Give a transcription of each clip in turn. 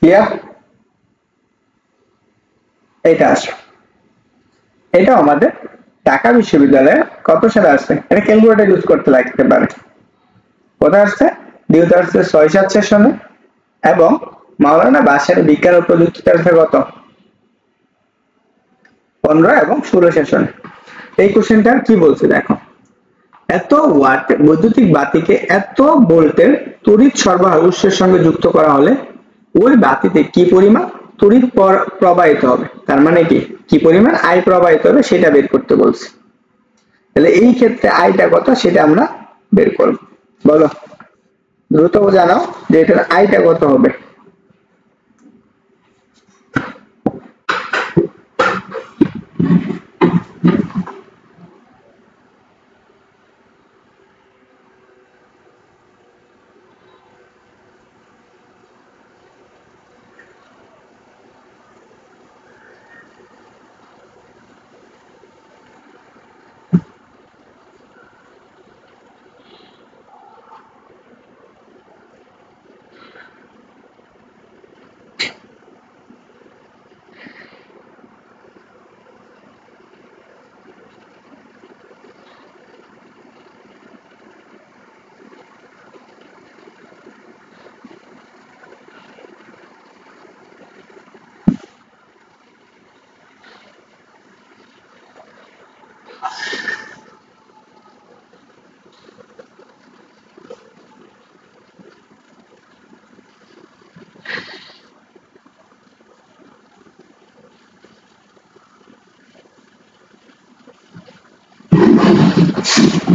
Clear? এটা আসে, এটা আমাদের ঢাকা বিশ্ববিদ্যালয়ে কত সালে আসছে, এটা ক্যালকুলেটর ইউজ করতে লাগতে পারে। কোথায় আসছে? দ্বিতীয় আসছে 6-7 সেশনে এবং মাওলানা ভাসানী বিজ্ঞান ও প্রযুক্তিতে আসছে কত 15 এবং 16 সেশনে। এই কোশ্চেনটা কি বলছে দেখো, এত ওয়াট বৈদ্যুতিক বাতিকে এত ভোল্টের তড়িৎ সরবরাহ উৎসের সঙ্গে যুক্ত করা হলে ওই বাতিতে কি পরিমাণ তড়িৎ প্রবাহিত হবে, তার মানে কি পরিমাণ আই প্রবাহিত হবে সেটা বের করতে বলছে। তাহলে এই ক্ষেত্রে আইটা কত সেটা আমরা বের করব। বলো দ্রুত জানাও যে এটার আইটা কত হবে।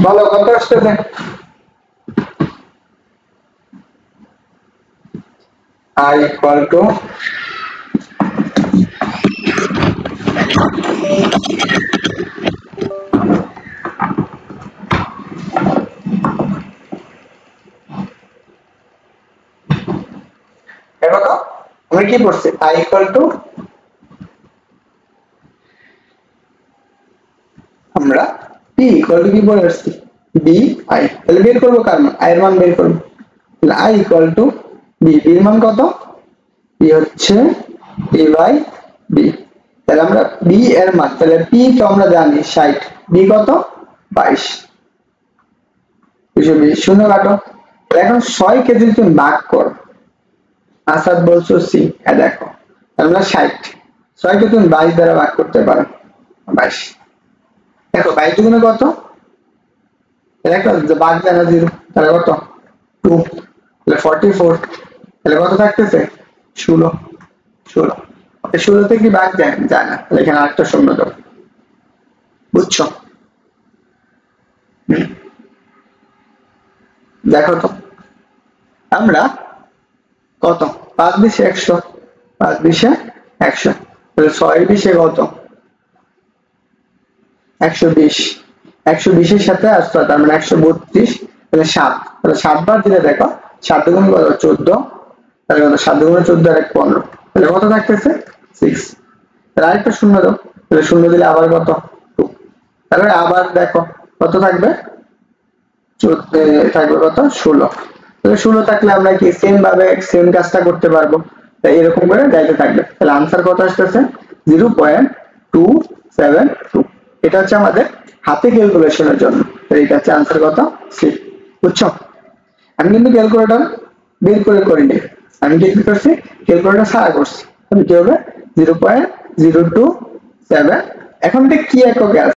বলো কত আসতেছে? I equal to দেখো তো আমি কি করছি, I equal to আমরা P equal to কি বলে আসছি BI, তাহলে বের করবো কার মান, I এর মান বের করবো। তাহলে I equal to B, B এর মান কত, P হচ্ছে A by B। তাহলে আমরা B এর মান, তাহলে P তো আমরা জানি 60, B কত 22, 220 শূন্য কাটো। এখন 6 কে যদি তুমি ভাগ করো, আসাদ বলছো সি, দেখো আমরা 60, 6 কে তুমি 22 দ্বারা ভাগ করতে পারো 22, দেখো 22 দুগুণে কত, একটা ভাগ দেয় না 0, তাহলে কত 2, তাহলে 44, তাহলে কত থাকতেছে 16, 16 থেকে কি ভাগ যায় যায় না, তাহলে এখানে আরেকটা শূন্য দাও, বুঝছো? দেখো তো আমরা কত 5 20 100, 5 20 100, তাহলে 6 20 কত 120, 120 এর সাথে আসতো তার মানে 132, তাহলে 7, তাহলে 7 বার দিলে দেখো 7 দুগুণ কত 14, তাহলে কত 7 দুগুণ 14 আর 1 15, তাহলে কত থাকতেছে 6, তাহলে আরেকটা শূন্য দাও, তাহলে শূন্য দিলে আবার কত 2, তাহলে আবার দেখো কত থাকবে থাকবে কত 16, তাহলে 16 থাকলে আমরা কি সেম ভাবে সেম কাজটা করতে পারবো, তাই এরকম করে যাইতে থাকবে। তাহলে आंसर কত আসছে 0.272, এটা হচ্ছে আমাদের হাতে ক্যালকুলেশনের জন্য, তো এটা হচ্ছে आंसर কত 6, বুঝছো? আমি কিন্তু ক্যালকুলেটর বের করে করিনি, আমি কি করছি ক্যালকুলেটর ছাড়া করছি, তাহলে কি হবে 0.027, এখন এটা কি এককে